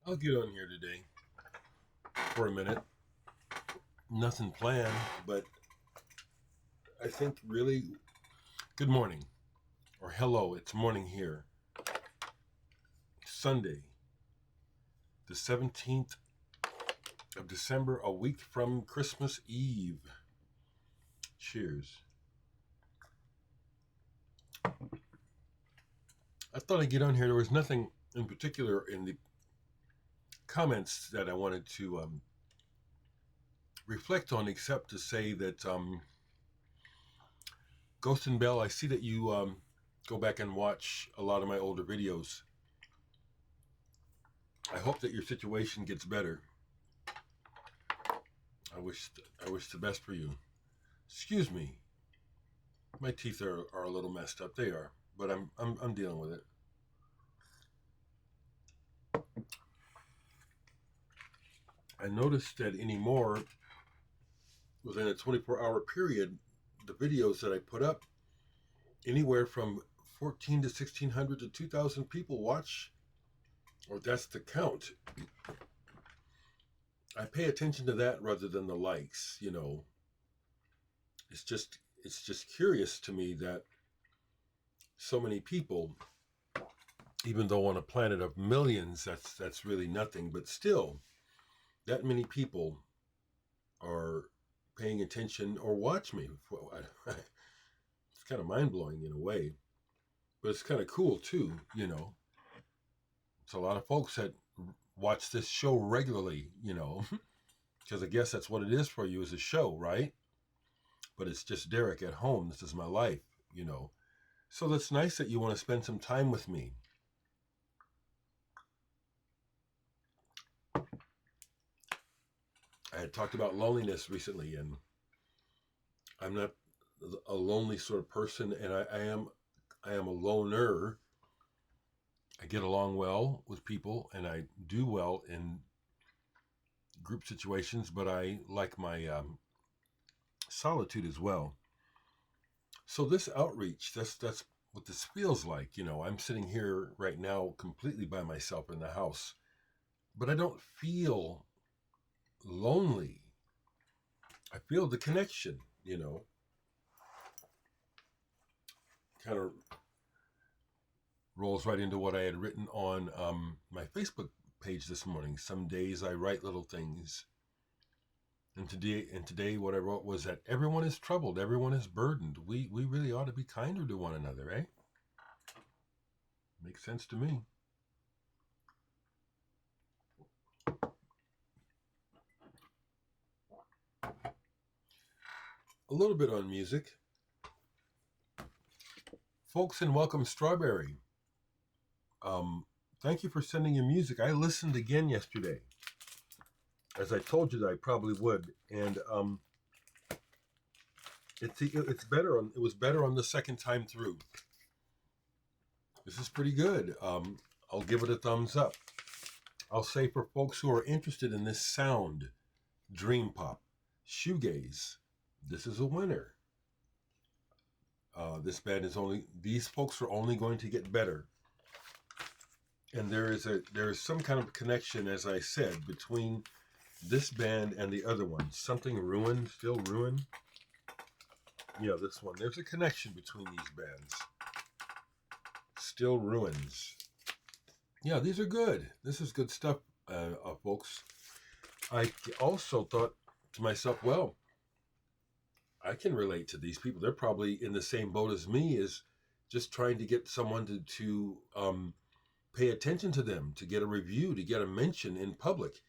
I'll get on here today for a minute. Nothing planned, but I think really good morning or hello. It's morning here. Sunday, the 17th of December, a week from Christmas Eve. Cheers. I thought I'd get on here. There was nothing in particular in the comments that I wanted to reflect on, except to say that Ghost and Bell, I see that you go back and watch a lot of my older videos. I hope that your situation gets better. I wish the best for you. Excuse me. My teeth are a little messed up. They are, but I'm dealing with it. I noticed that anymore, within a 24-hour period, the videos that I put up, anywhere from 14 to 1,600 to 2,000 people watch, or that's the count. I pay attention to that rather than the likes, you know. It's just curious to me that so many people, even though on a planet of millions, that's really nothing, but still, that many people are paying attention or watch me. It's kind of mind-blowing in a way, but it's kind of cool too, you know. It's a lot of folks that watch this show regularly, you know, because I guess that's what it is for you, is a show, right? But it's just Dereck at home. This is my life, you know. So that's nice that you want to spend some time with me. I had talked about loneliness recently, and I'm not a lonely sort of person, and I am a loner. I get along well with people, and I do well in group situations, but I like my solitude as well. So this outreach, that's what this feels like. You know, I'm sitting here right now completely by myself in the house, but I don't feel lonely. I feel the connection, you know. Kind of rolls right into what I had written on my Facebook page this morning. Some days I write little things. And today what I wrote was that everyone is troubled, everyone is burdened. We really ought to be kinder to one another, eh? Makes sense to me. A little bit on music. Folks in Welcome Strawberry. Thank you for sending your music. I listened again yesterday, as I told you that I probably would, and it's better on. It was better on the second time through. This is pretty good. I'll give it a thumbs up. I'll say for folks who are interested in this sound, dream pop, shoegaze, this is a winner. This band is these folks are only going to get better. And there is some kind of connection, as I said, between this band and the other one. Something ruined, still ruined. Yeah, this one. There's a connection between these bands. Still ruins. Yeah, these are good. This is good stuff, folks. I also thought to myself, well, I can relate to these people. They're probably in the same boat as me, is just trying to get someone to pay attention to them, to get a review, to get a mention in public.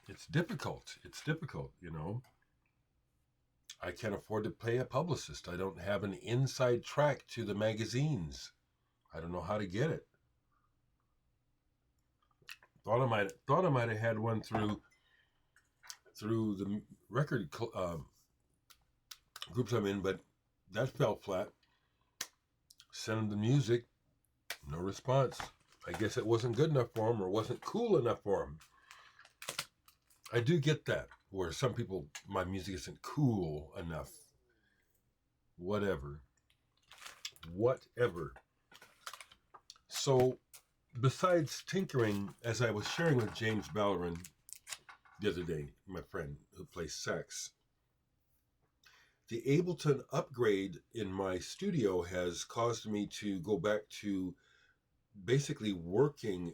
It's difficult. It's difficult, you know. I can't afford to pay a publicist. I don't have an inside track to the magazines. I don't know how to get it. Thought I might have had one through the record groups I'm in, but that fell flat. Sent them the music, no response. I guess it wasn't good enough for them, or wasn't cool enough for them. I do get that, where some people, my music isn't cool enough. Whatever. So besides tinkering, as I was sharing with James Ballerin the other day, my friend who plays sax, the Ableton upgrade in my studio has caused me to go back to basically working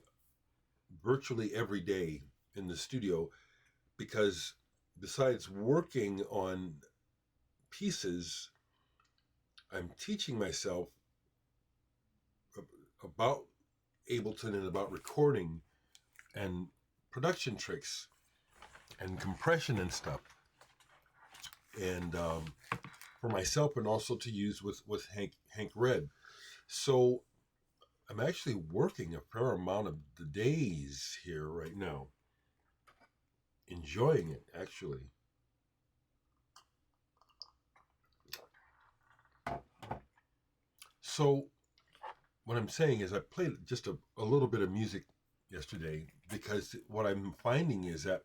virtually every day in the studio, because besides working on pieces, I'm teaching myself about Ableton and about recording and production tricks and compression and stuff, and for myself, and also to use with Hank Red. So I'm actually working a fair amount of the days here right now, enjoying it actually. So what I'm saying is I played just a little bit of music yesterday, because what I'm finding is that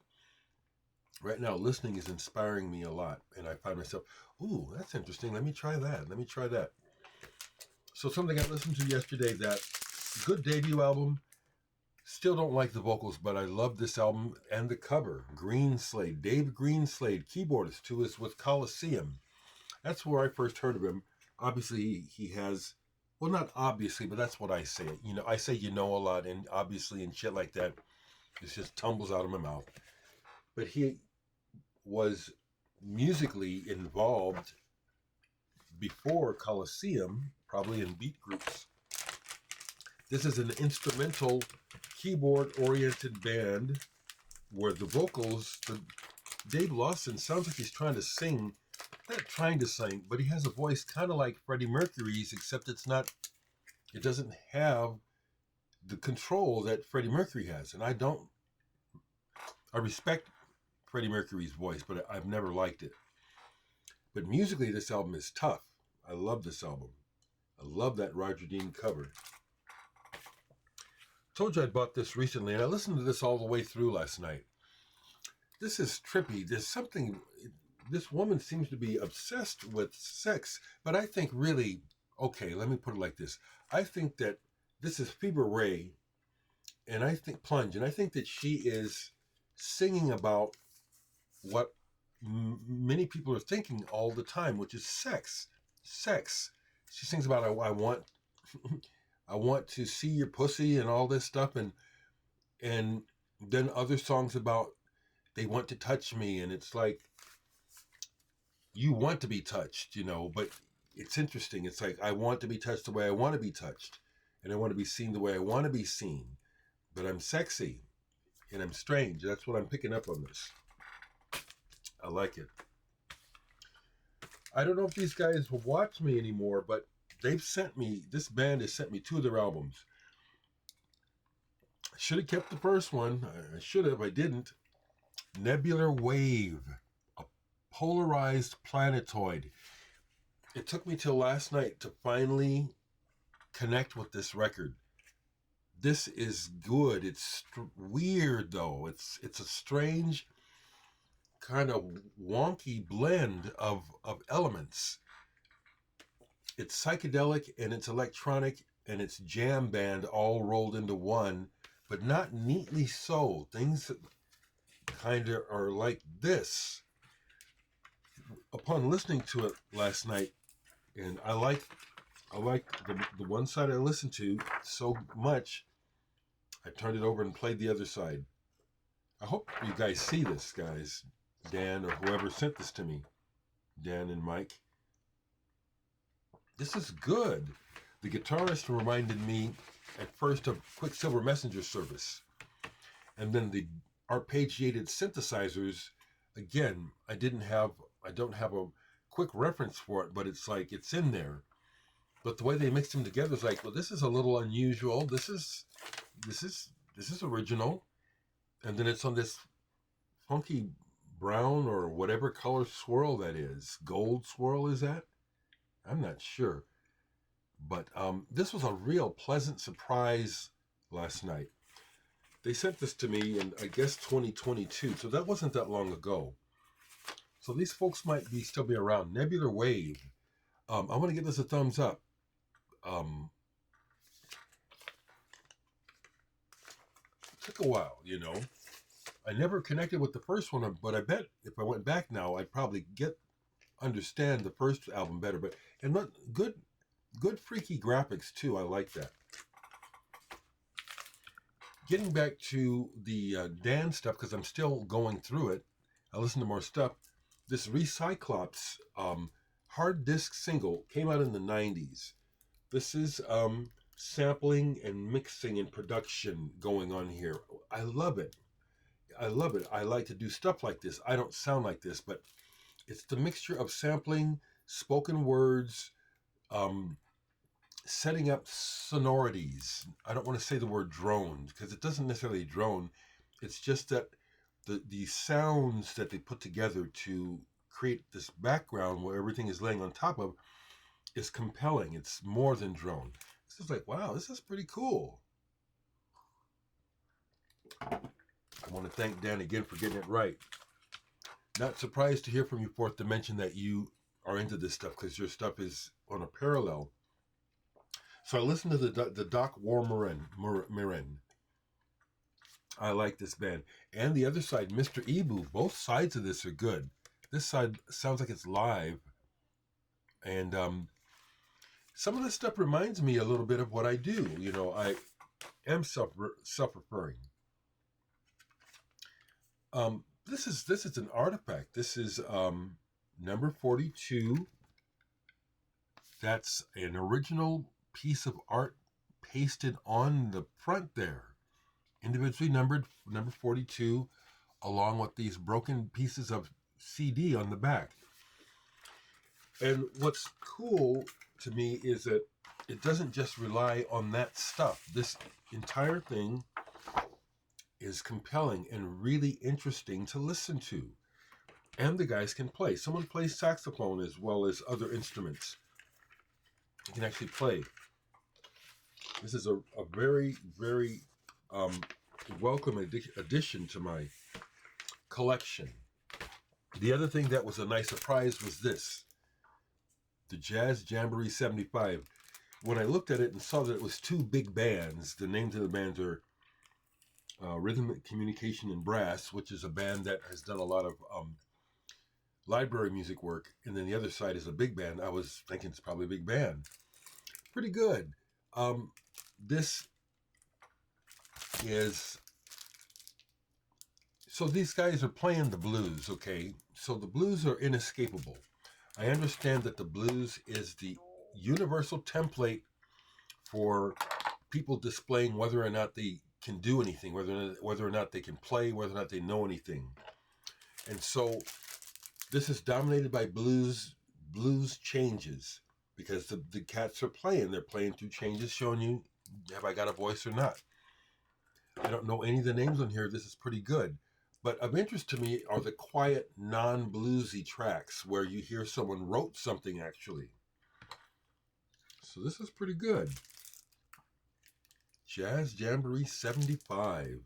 right now listening is inspiring me a lot, and I find myself, ooh, that's interesting, let me try that. So something I listened to yesterday, that good debut album. Still don't like the vocals, but I love this album and the cover. Greenslade, Dave Greenslade, keyboardist, who is with Coliseum. That's where I first heard of him. Obviously, he has, well, not obviously, but that's what I say. You know, I say a lot, and obviously and shit like that. It just tumbles out of my mouth. But he was musically involved before Coliseum, probably in beat groups. This is an instrumental, keyboard-oriented band where the vocals, Dave Lawson sounds like he's trying to sing. Not trying to sing, but he has a voice kind of like Freddie Mercury's, except it doesn't have the control that Freddie Mercury has. And I respect Freddie Mercury's voice, but I've never liked it. But musically, this album is tough. I love this album. I love that Roger Dean cover. Told you I bought this recently, and I listened to this all the way through last night. This is trippy. There's something, this woman seems to be obsessed with sex, but I think really, okay, let me put it like this. I think that this is Phoebe Ray, and I think Plunge, and I think that she is singing about what many people are thinking all the time, which is sex. She sings about, I want I want to see your pussy and all this stuff, and then other songs about they want to touch me, and it's like, you want to be touched, but it's interesting. It's like, I want to be touched the way I want to be touched, and I want to be seen the way I want to be seen, but I'm sexy and I'm strange. That's what I'm picking up on this. I like it. I don't know if these guys will watch me anymore, but this band has sent me 2 of their albums. I should have kept the first one. I should have. I didn't. Nebular Wave, a polarized planetoid. It took me till last night to finally connect with this record. This is good. It's weird, though. It's a strange, kind of wonky blend of elements. It's psychedelic, and it's electronic, and it's jam band all rolled into one, but not neatly so. Things kind of are like this. Upon listening to it last night, and I like the one side I listened to so much, I turned it over and played the other side. I hope you guys see this, guys. Dan, or whoever sent this to me, Dan and Mike. This is good. The guitarist reminded me at first of Quicksilver Messenger Service, and then the arpeggiated synthesizers. Again, I don't have a quick reference for it, but it's like it's in there. But the way they mixed them together is like, well, this is a little unusual. This is original, and then it's on this funky brown or whatever color swirl that is. Gold swirl, is that? I'm not sure. But this was a real pleasant surprise last night. They sent this to me in, I guess, 2022, so that wasn't that long ago. So these folks might still be around. Nebular Wave. I'm going to give this a thumbs up. took a while, you know. I never connected with the first one, but I bet if I went back now, I'd probably understand the first album better. But and look, good freaky graphics too. I like that. Getting back to the Dan stuff, because I'm still going through it. I listen to more stuff. This Recyclops hard disc single came out in the 90s. This is sampling and mixing and production going on here. I love it. I love it. I like to do stuff like this. I don't sound like this, but it's the mixture of sampling, spoken words, setting up sonorities. I don't want to say the word drone because it doesn't necessarily drone. It's just that the sounds that they put together to create this background where everything is laying on top of is compelling. It's more than drone. This is like, wow, this is pretty cool. I want to thank Dan again for getting it right. Not surprised to hear from you, Fourth Dimension, that you are into this stuff because your stuff is on a parallel. So I listened to the Doc Wor Mirran. I like this band. And the other side, Mr. Ibu. Both sides of this are good. This side sounds like it's live. And some of this stuff reminds me a little bit of what I do. You know, I am self-referring. This is an artifact. This is number 42. That's an original piece of art pasted on the front there, individually numbered, number 42, along with these broken pieces of CD on the back. And what's cool to me is that it doesn't just rely on that stuff. This entire thing is compelling and really interesting to listen to. And the guys can play. Someone plays saxophone as well as other instruments. He can actually play. This is a very, very welcome addition to my collection. The other thing that was a nice surprise was this. The Jazz Jamboree 75. When I looked at it and saw that it was two big bands, the names of the bands are Rhythm, Communication, and Brass, which is a band that has done a lot of library music work, and then the other side is a big band. I was thinking it's probably a big band. Pretty good. This is... So these guys are playing the blues, okay? So the blues are inescapable. I understand that the blues is the universal template for people displaying whether or not they can do anything, whether or not they can play, whether or not they know anything. And so this is dominated by blues changes, because the cats are playing. They're playing through changes, showing you, have I got a voice or not? I don't know any of the names on here. This is pretty good. But of interest to me are the quiet, non-bluesy tracks where you hear someone wrote something actually. So this is pretty good. Jazz Jamboree 75.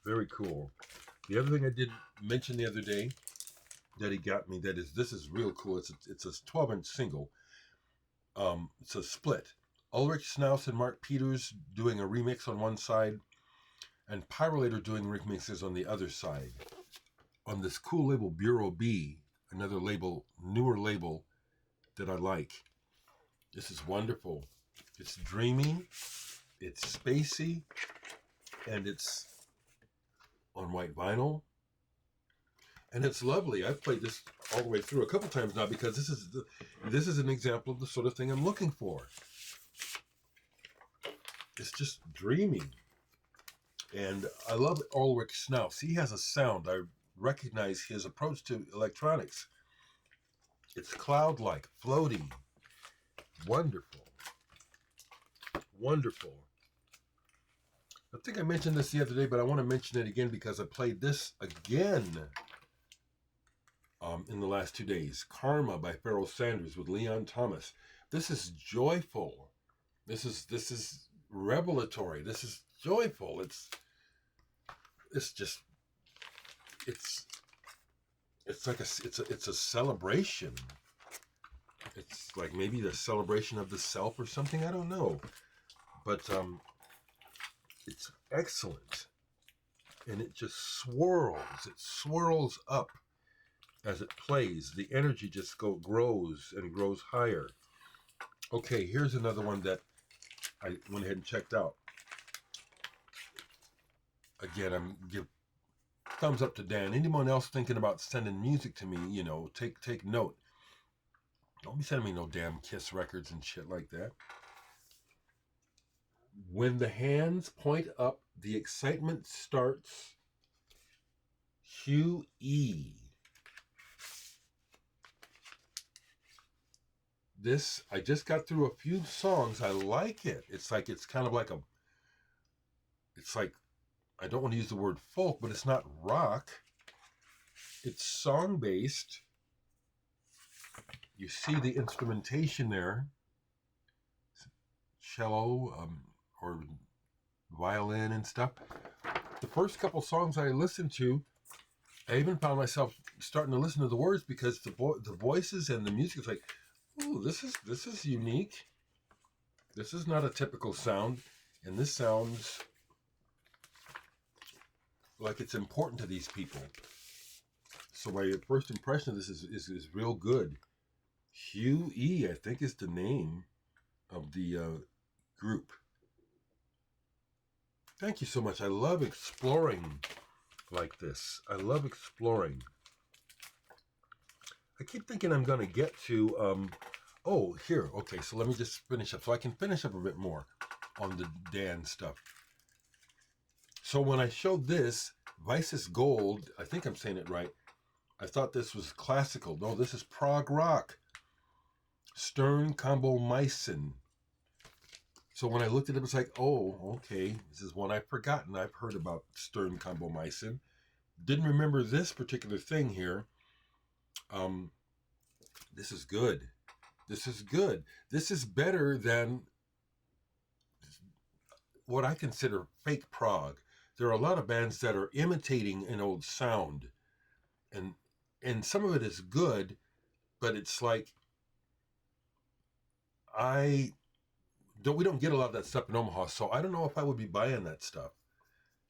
Very cool. The other thing I did mention the other day that he got me, this is real cool. It's a 12-inch single. It's a split. Ulrich Schnauss and Mark Peters doing a remix on one side, and Pyrolator doing remixes on the other side. On this cool label, Bureau B, another label, newer label that I like. This is wonderful. It's dreamy, it's spacey, and it's on white vinyl. And it's lovely. I've played this all the way through a couple times now because this is an example of the sort of thing I'm looking for. It's just dreamy. And I love Ulrich Schnauss. He has a sound. I recognize his approach to electronics. It's cloud-like, floaty. Wonderful. Wonderful. I think I mentioned this the other day, but I want to mention it again because I played this again in the last 2 days. Karma by Pharoah Sanders with Leon Thomas. This is joyful. This is revelatory. This is joyful. It's like it's a celebration. It's like maybe the celebration of the self or something. I don't know. But It's excellent. And it just swirls. It swirls up as it plays. The energy just grows and grows higher. Okay, here's another one that I went ahead and checked out. Again, I'm give thumbs up to Dan. Anyone else thinking about sending music to me, you know, take note. Don't be sending me no damn Kiss records and shit like that. When the hands point up, the excitement starts. Hugh E. This, I just got through a few songs. I like it. It's kind of like it's like, I don't want to use the word folk, but it's not rock. It's song-based. You see the instrumentation there. Cello or violin and stuff. The first couple songs I listened to, I even found myself starting to listen to the words because the voices and the music is like, oh, this is unique. This is not a typical sound, and this sounds like it's important to these people. So my first impression of this is real good. Hugh E, I think, is the name of the group. Thank you so much. I love exploring like this. I love exploring. I keep thinking I'm going to get to, oh, here. Okay, so let me just finish up. So I can finish up a bit more on the Dan stuff. So when I showed this, Weisses Gold, I think I'm saying it right, I thought this was classical. No, this is prog rock. Stern Combo Meissen. So when I looked at it, it was like, oh, okay, this is one I've forgotten. I've heard about Stern Combo Meissen. Didn't remember this particular thing here. This is good. This is good. This is better than what I consider fake prog. There are a lot of bands that are imitating an old sound, and some of it is good, but it's like we don't get a lot of that stuff in Omaha, so I don't know if I would be buying that stuff.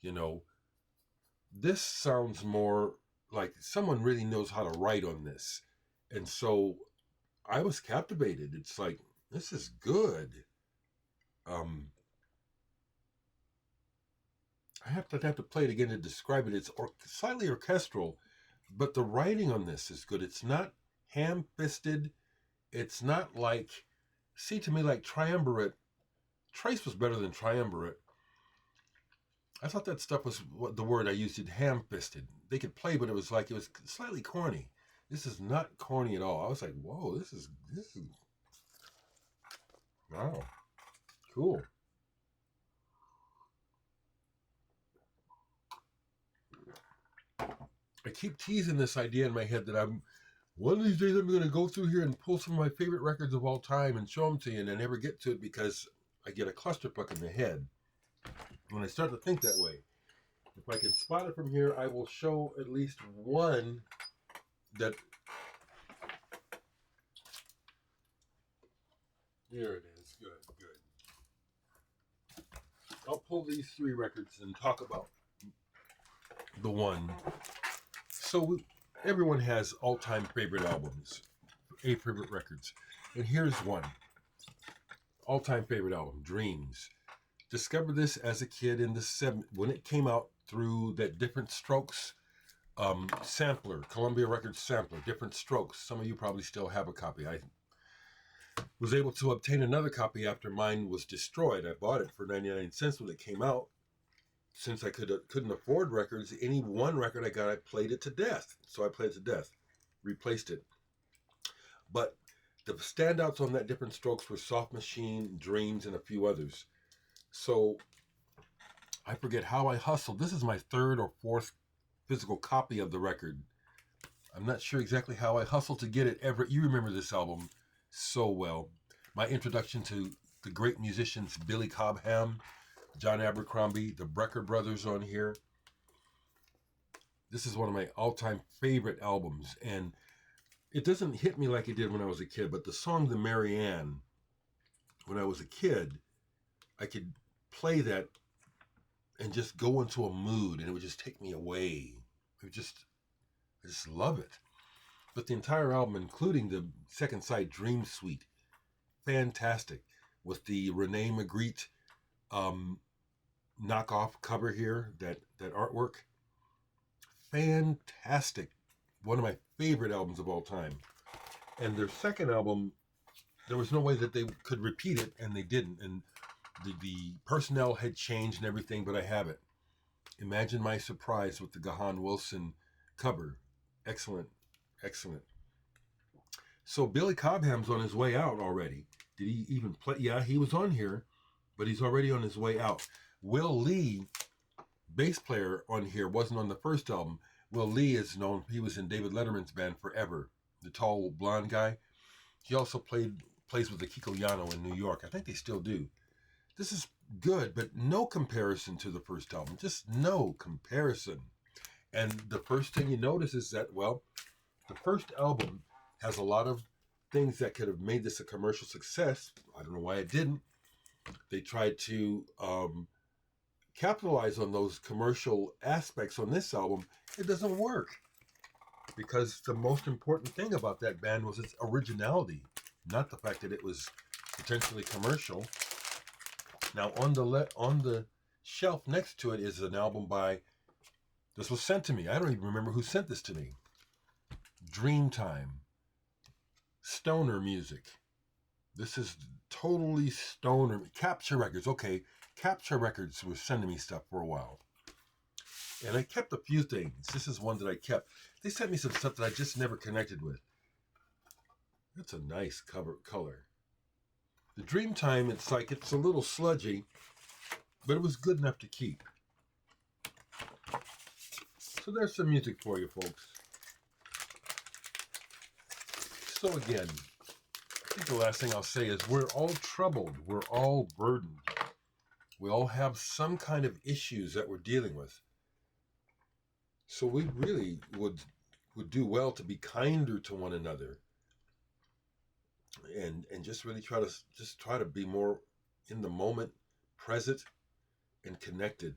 You know, this sounds more like someone really knows how to write on this, and so I was captivated. It's like, this is good. I have to play it again to describe it. It's slightly orchestral, but the writing on this is good. It's not ham-fisted. It's not like, to me, like Triumvirate. Trace was better than Triumvirate. I thought that stuff was what the word I used, it ham-fisted. They could play, but it was slightly corny. This is not corny at all. I was like, whoa, this is wow, cool. I keep teasing this idea in my head that one of these days I'm going to go through here and pull some of my favorite records of all time and show them to you, and I never get to it because I get a clusterfuck in the head when I start to think that way. If I can spot it from here, I will show at least one that... There it is. Good. I'll pull these three records and talk about the one. So everyone has all-time favorite albums, favorite records. And here's one. All-time favorite album, Dreams. Discovered this as a kid in the 70s when it came out through that Different Strokes sampler, Columbia Records sampler, Different Strokes. Some of you probably still have a copy. I was able to obtain another copy after mine was destroyed. I bought it for 99 cents when it came out. Since I couldn't afford records, any one record I got, I played it to death. So I played it to death, replaced it. But the standouts on that Different Strokes were Soft Machine, Dreams, and a few others. So I forget how I hustled. This is my third or fourth physical copy of the record. I'm not sure exactly how I hustled to get it ever. You remember this album so well. My introduction to the great musicians Billy Cobham, John Abercrombie, the Brecker Brothers on here. This is one of my all-time favorite albums, and it doesn't hit me like it did when I was a kid, but the song The Marianne, when I was a kid, I could play that and just go into a mood, and it would just take me away. I just love it. But the entire album, including the second side, Dream Suite, fantastic. With the Rene Magritte knockoff cover here, that artwork, fantastic. One of my favorite albums of all time. And their second album, there was no way that they could repeat it, and they didn't. And the personnel had changed and everything, but I have it. Imagine my surprise with the Gahan Wilson cover. Excellent, excellent. So Billy Cobham's on his way out already. Did he even play? Yeah, he was on here, but he's already on his way out. Will Lee, bass player on here, wasn't on the first album. Will Lee is known, he was in David Letterman's band forever. The tall blonde guy. He also plays with the Kiko Yano in New York. I think they still do. This is good, but no comparison to the first album. Just no comparison. And the first thing you notice is that, well, the first album has a lot of things that could have made this a commercial success. I don't know why it didn't. They tried to capitalize on those commercial aspects on this album. It doesn't work. Because the most important thing about that band was its originality, not the fact that it was potentially commercial. Now, on the shelf next to it is an album by, this was sent to me. I don't even remember who sent this to me. Dreamtime. Stoner music. This is totally stoner. Capture Records. Okay, Capture Records was sending me stuff for a while. And I kept a few things. This is one that I kept. They sent me some stuff that I just never connected with. That's a nice color. The Dreamtime, it's a little sludgy, but it was good enough to keep. So there's some music for you, folks. So again, I think the last thing I'll say is we're all troubled. We're all burdened. We all have some kind of issues that we're dealing with. So we really would do well to be kinder to one another, and just really try to be more in the moment, present, and connected.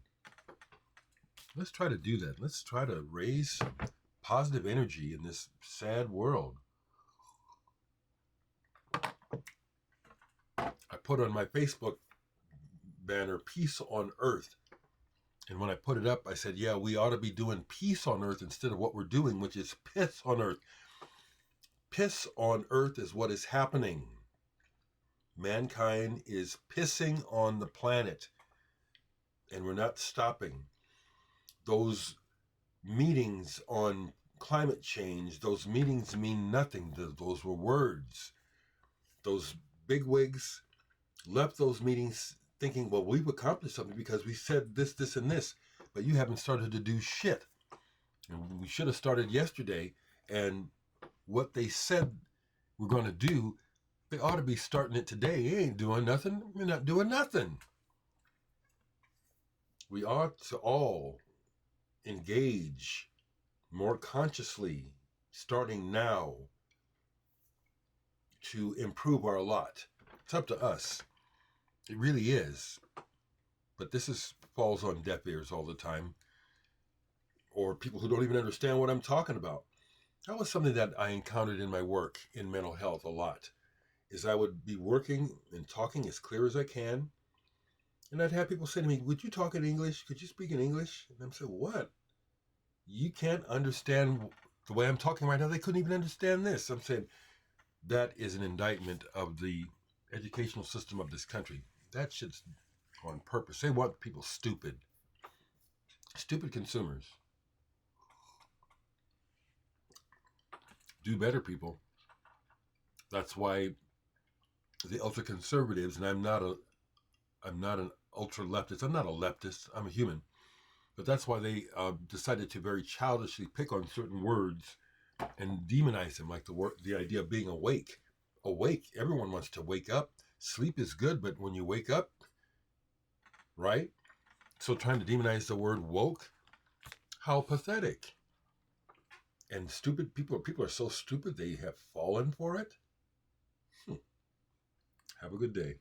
Let's try to do that. Let's try to raise positive energy in this sad world. I put on my Facebook banner, Peace on Earth. And when I put it up, I said, yeah, we ought to be doing peace on earth instead of what we're doing, which is piss on earth. Piss on earth is what is happening. Mankind is pissing on the planet, and we're not stopping. Those meetings on climate change, those meetings mean nothing. Those were words. Those bigwigs left those meetings thinking, well, we've accomplished something because we said this, this, and this, but you haven't started to do shit. And we should have started yesterday, and what they said we're going to do, they ought to be starting it today. You ain't doing nothing. You're not doing nothing. We ought to all engage more consciously, starting now, to improve our lot. It's up to us. It really is. But this falls on deaf ears all the time, or people who don't even understand what I'm talking about. That was something that I encountered in my work in mental health a lot, is I would be working and talking as clear as I can, and I'd have people say to me, would you talk in English? Could you speak in English? And I'm saying, what? You can't understand the way I'm talking right now. They couldn't even understand this. I'm saying, that is an indictment of the educational system of this country. That shit's on purpose. They want people stupid. Stupid consumers. Do better, people. That's why the ultra conservatives, and I'm not an ultra leftist. I'm not a leftist. I'm a human. But that's why they decided to very childishly pick on certain words and demonize them, like the idea of being awake. Awake. Everyone wants to wake up. Sleep is good, but when you wake up, right? So trying to demonize the word woke, how pathetic. And stupid people are so stupid they have fallen for it. Have a good day.